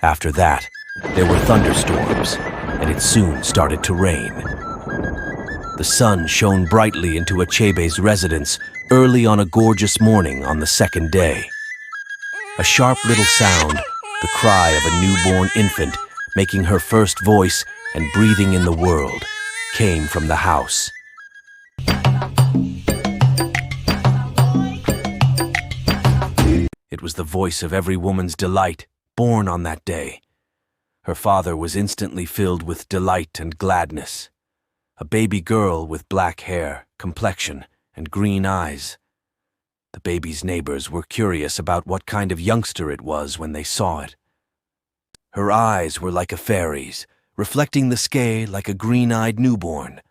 After that, there were thunderstorms, and it soon started to rain. The sun shone brightly into Achebe's residence early on a gorgeous morning on the second day. A sharp little sound, the cry of a newborn infant, making her first voice and breathing in the world, came from the house. It was the voice of every woman's delight, born on that day. Her father was instantly filled with delight and gladness. A baby girl with black hair, complexion, and green eyes. The baby's neighbors were curious about what kind of youngster it was when they saw it. Her eyes were like a fairy's, reflecting the sky like a green-eyed newborn.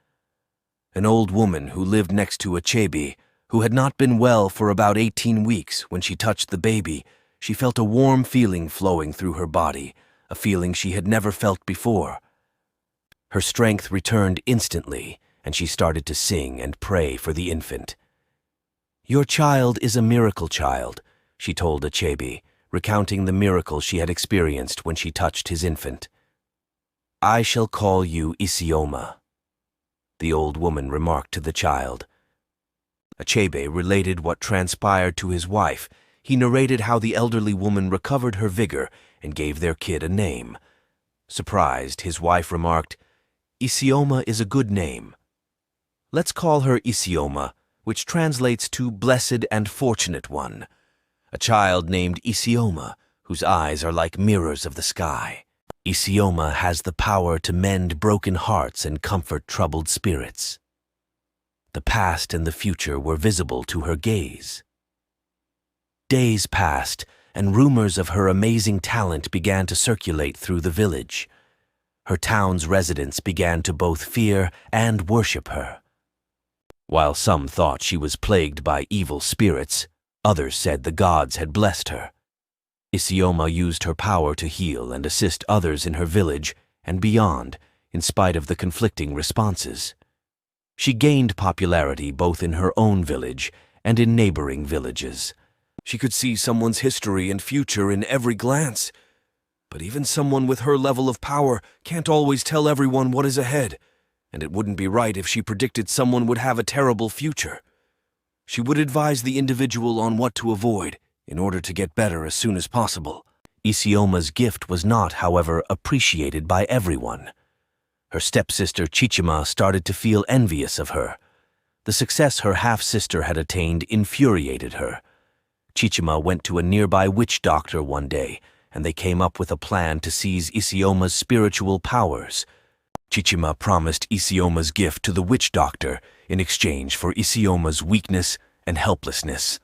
An old woman who lived next to Achebe, who had not been well for about 18 weeks, when she touched the baby, she felt a warm feeling flowing through her body, a feeling she had never felt before. Her strength returned instantly, and she started to sing and pray for the infant. "Your child is a miracle child," she told Achebe, recounting the miracle she had experienced when she touched his infant. "I shall call you Isioma," the old woman remarked to the child. Achebe related what transpired to his wife. He narrated how the elderly woman recovered her vigor and gave their kid a name. Surprised, his wife remarked, "Isioma is a good name. Let's call her Isioma, which translates to blessed and fortunate one. A child named Isioma, whose eyes are like mirrors of the sky. Isioma has the power to mend broken hearts and comfort troubled spirits." The past and the future were visible to her gaze. Days passed, and rumors of her amazing talent began to circulate through the village. Her town's residents began to both fear and worship her. While some thought she was plagued by evil spirits, others said the gods had blessed her. Isioma used her power to heal and assist others in her village and beyond, in spite of the conflicting responses. She gained popularity both in her own village and in neighboring villages. She could see someone's history and future in every glance. But even someone with her level of power can't always tell everyone what is ahead, and it wouldn't be right if she predicted someone would have a terrible future. She would advise the individual on what to avoid in order to get better as soon as possible. Isioma's gift was not, however, appreciated by everyone. Her stepsister Chichima started to feel envious of her. The success her half-sister had attained infuriated her. Chichima went to a nearby witch doctor one day, and they came up with a plan to seize Isioma's spiritual powers. Chichima promised Isioma's gift to the witch doctor in exchange for Isioma's weakness and helplessness.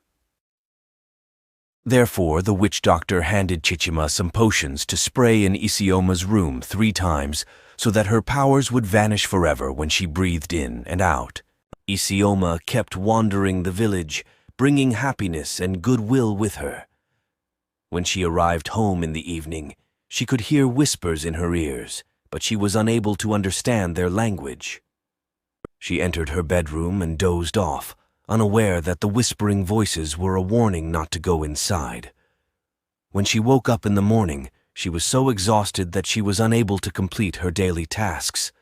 Therefore, the witch doctor handed Chichima some potions to spray in Isioma's room 3 times so that her powers would vanish forever when she breathed in and out. Isioma kept wandering the village, bringing happiness and goodwill with her. When she arrived home in the evening, she could hear whispers in her ears, but she was unable to understand their language. She entered her bedroom and dozed off, unaware that the whispering voices were a warning not to go inside. When she woke up in the morning, she was so exhausted that she was unable to complete her daily tasks.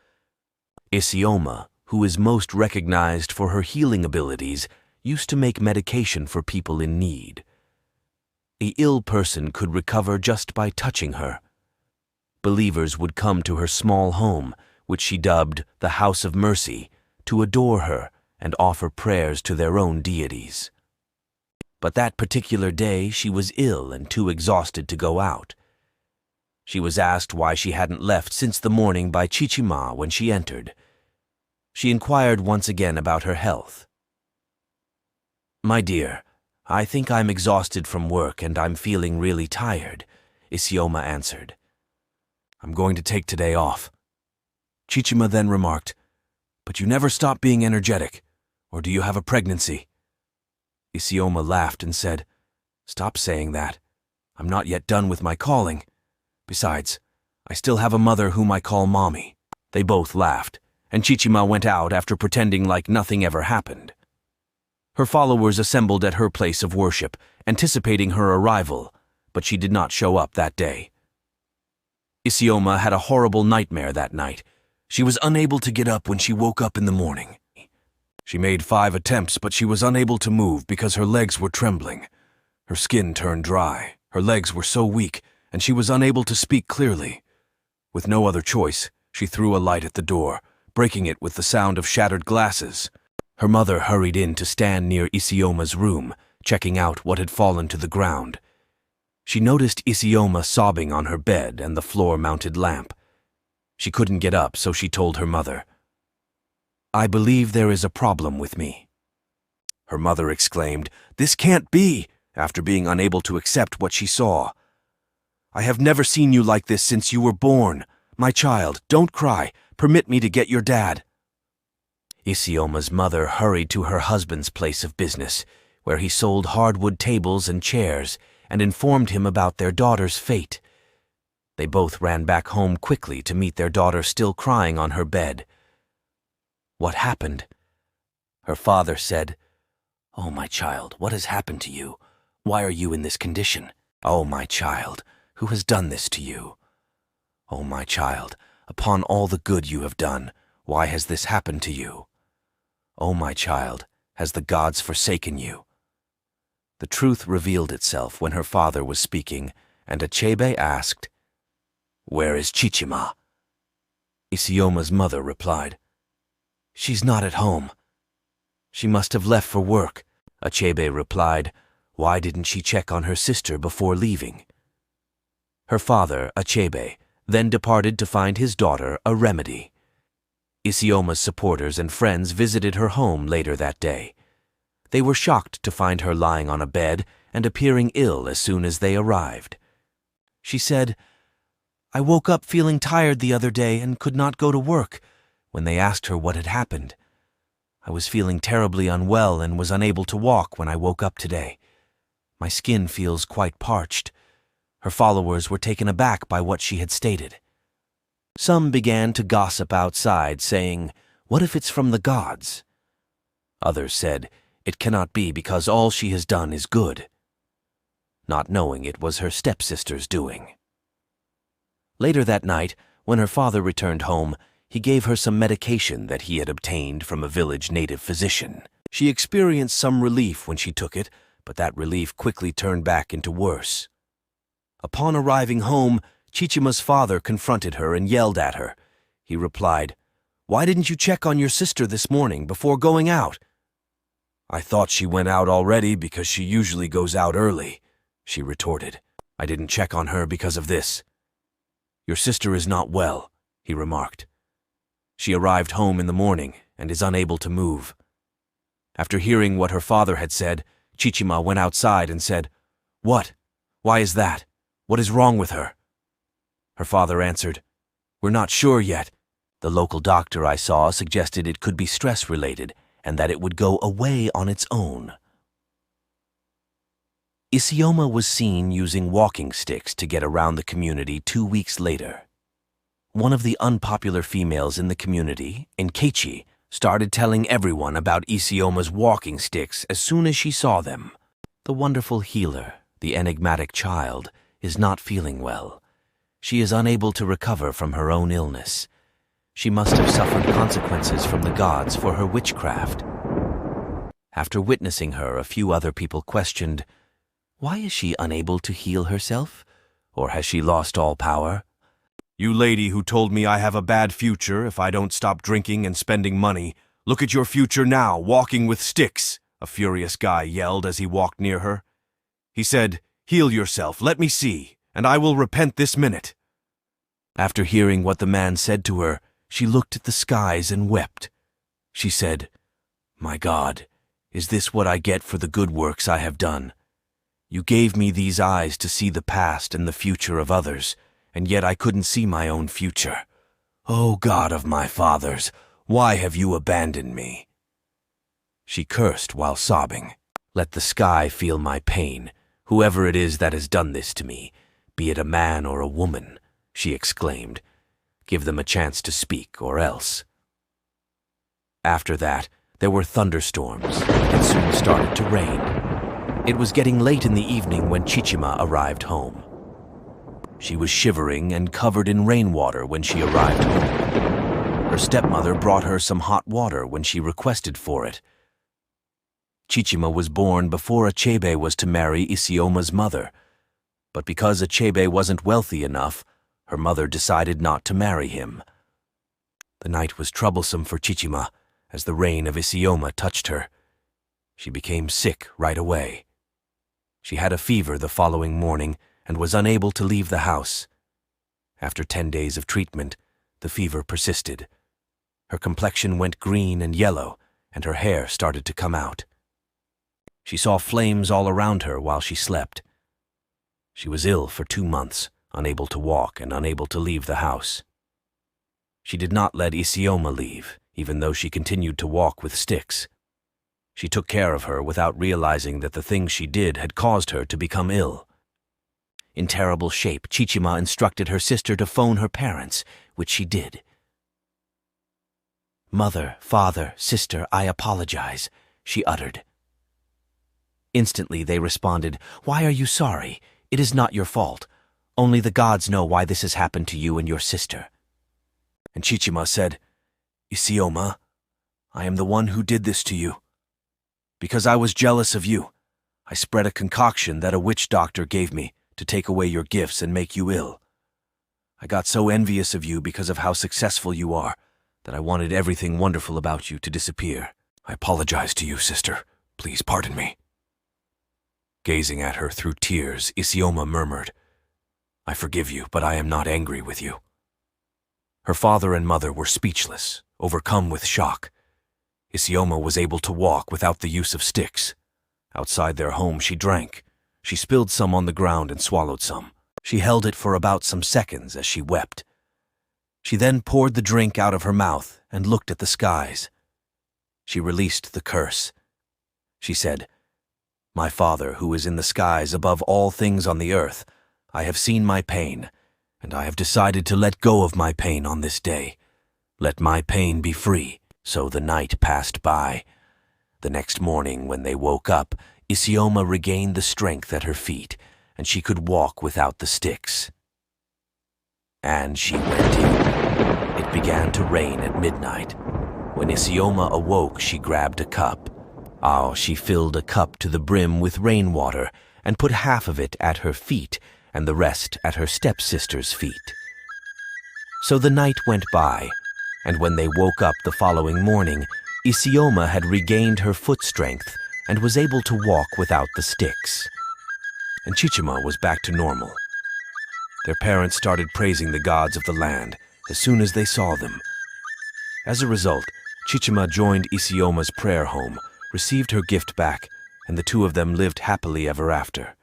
Isioma, who is most recognized for her healing abilities, used to make medication for people in need. The ill person could recover just by touching her. Believers would come to her small home, which she dubbed the House of Mercy, to adore her and offer prayers to their own deities. But that particular day she was ill and too exhausted to go out. She was asked why she hadn't left since the morning by Chichima when she entered. She inquired once again about her health. "My dear, I think I'm exhausted from work and I'm feeling really tired," Isioma answered. "I'm going to take today off." Chichima then remarked, "But you never stop being energetic, or do you have a pregnancy?" Isioma laughed and said, "Stop saying that. I'm not yet done with my calling. Besides, I still have a mother whom I call Mommy." They both laughed, and Chichima went out after pretending like nothing ever happened. Her followers assembled at her place of worship, anticipating her arrival, but she did not show up that day. Isioma had a horrible nightmare that night. She was unable to get up when she woke up in the morning. She made 5 attempts, but she was unable to move because her legs were trembling. Her skin turned dry, her legs were so weak, and she was unable to speak clearly. With no other choice, she threw a light at the door, breaking it with the sound of shattered glasses. Her mother hurried in to stand near Isioma's room, checking out what had fallen to the ground. She noticed Isioma sobbing on her bed and the floor-mounted lamp. She couldn't get up, so she told her mother, "I believe there is a problem with me." Her mother exclaimed, "This can't be," after being unable to accept what she saw. "I have never seen you like this since you were born. My child, don't cry. Permit me to get your dad." Isioma's mother hurried to her husband's place of business, where he sold hardwood tables and chairs, and informed him about their daughter's fate. They both ran back home quickly to meet their daughter still crying on her bed. "What happened?" Her father said, "Oh, my child, what has happened to you? Why are you in this condition? Oh, my child, who has done this to you? Oh, my child, upon all the good you have done, why has this happened to you? Oh, my child, has the gods forsaken you?" The truth revealed itself when her father was speaking, and Achebe asked, "Where is Chichima?" Isioma's mother replied, "She's not at home." "She must have left for work." Achebe replied, "Why didn't she check on her sister before leaving?" Her father, Achebe, then departed to find his daughter a remedy. Isioma's supporters and friends visited her home later that day. They were shocked to find her lying on a bed and appearing ill as soon as they arrived. She said, "I woke up feeling tired the other day and could not go to work." When they asked her what had happened, "I was feeling terribly unwell and was unable to walk when I woke up today. My skin feels quite parched." Her followers were taken aback by what she had stated. Some began to gossip outside, saying, "What if it's from the gods?" Others said, "It cannot be because all she has done is good," not knowing it was her stepsister's doing. Later that night, when her father returned home, he gave her some medication that he had obtained from a village native physician. She experienced some relief when she took it, but that relief quickly turned back into worse. Upon arriving home, Chichima's father confronted her and yelled at her. He replied, "Why didn't you check on your sister this morning before going out?" "I thought she went out already because she usually goes out early," she retorted. "I didn't check on her because of this." "Your sister is not well," he remarked. "She arrived home in the morning and is unable to move." After hearing what her father had said, Chichima went outside and said, "What? Why is that? What is wrong with her?" Her father answered, "We're not sure yet. The local doctor I saw suggested it could be stress-related and that it would go away on its own." Isioma was seen using walking sticks to get around the community 2 weeks later. One of the unpopular females in the community, Nkechi, started telling everyone about Isioma's walking sticks as soon as she saw them. The wonderful healer, the enigmatic child, is not feeling well. She is unable to recover from her own illness. She must have suffered consequences from the gods for her witchcraft. After witnessing her, a few other people questioned, "Why is she unable to heal herself? Or has she lost all power?" "You lady who told me I have a bad future if I don't stop drinking and spending money, look at your future now, walking with sticks," a furious guy yelled as he walked near her. He said, "Heal yourself, let me see, and I will repent this minute." After hearing what the man said to her, she looked at the skies and wept. She said, "My God, is this what I get for the good works I have done? You gave me these eyes to see the past and the future of others, and yet I couldn't see my own future. Oh God of my fathers, why have you abandoned me?" She cursed while sobbing. "Let the sky feel my pain, whoever it is that has done this to me, be it a man or a woman," she exclaimed. "Give them a chance to speak, or else." After that, there were thunderstorms, and it soon started to rain. It was getting late in the evening when Chichima arrived home. She was shivering and covered in rainwater when she arrived home. Her stepmother brought her some hot water when she requested for it. Chichima was born before Achebe was to marry Isioma's mother, but because Achebe wasn't wealthy enough, her mother decided not to marry him. The night was troublesome for Chichima as the rain of Isioma touched her. She became sick right away. She had a fever the following morning and was unable to leave the house. After 10 days of treatment, the fever persisted. Her complexion went green and yellow, and her hair started to come out. She saw flames all around her while she slept. She was ill for 2 months, unable to walk and unable to leave the house. She did not let Isioma leave, even though she continued to walk with sticks. She took care of her without realizing that the things she did had caused her to become ill. In terrible shape, Chichima instructed her sister to phone her parents, which she did. "Mother, father, sister, I apologize," she uttered. Instantly they responded, "Why are you sorry? It is not your fault. Only the gods know why this has happened to you and your sister." And Chichima said, "Isioma, I am the one who did this to you. Because I was jealous of you, I spread a concoction that a witch doctor gave me to take away your gifts and make you ill. I got so envious of you because of how successful you are that I wanted everything wonderful about you to disappear. I apologize to you, sister. Please pardon me." Gazing at her through tears, Isioma murmured, "I forgive you, but I am not angry with you." Her father and mother were speechless, overcome with shock. Isioma was able to walk without the use of sticks. Outside their home, she drank. She spilled some on the ground and swallowed some. She held it for about some seconds as she wept. She then poured the drink out of her mouth and looked at the skies. She released the curse. She said, "My Father, who is in the skies above all things on the earth, I have seen my pain, and I have decided to let go of my pain on this day. Let my pain be free." So the night passed by. The next morning, when they woke up, Isioma regained the strength at her feet, and she could walk without the sticks. And she went in. It began to rain at midnight. When Isioma awoke, she grabbed a cup. She filled a cup to the brim with rainwater and put half of it at her feet and the rest at her stepsister's feet. So the night went by, and when they woke up the following morning, Isioma had regained her foot strength and was able to walk without the sticks. And Chichima was back to normal. Their parents started praising the gods of the land as soon as they saw them. As a result, Chichima joined Isioma's prayer home, received her gift back, and the two of them lived happily ever after.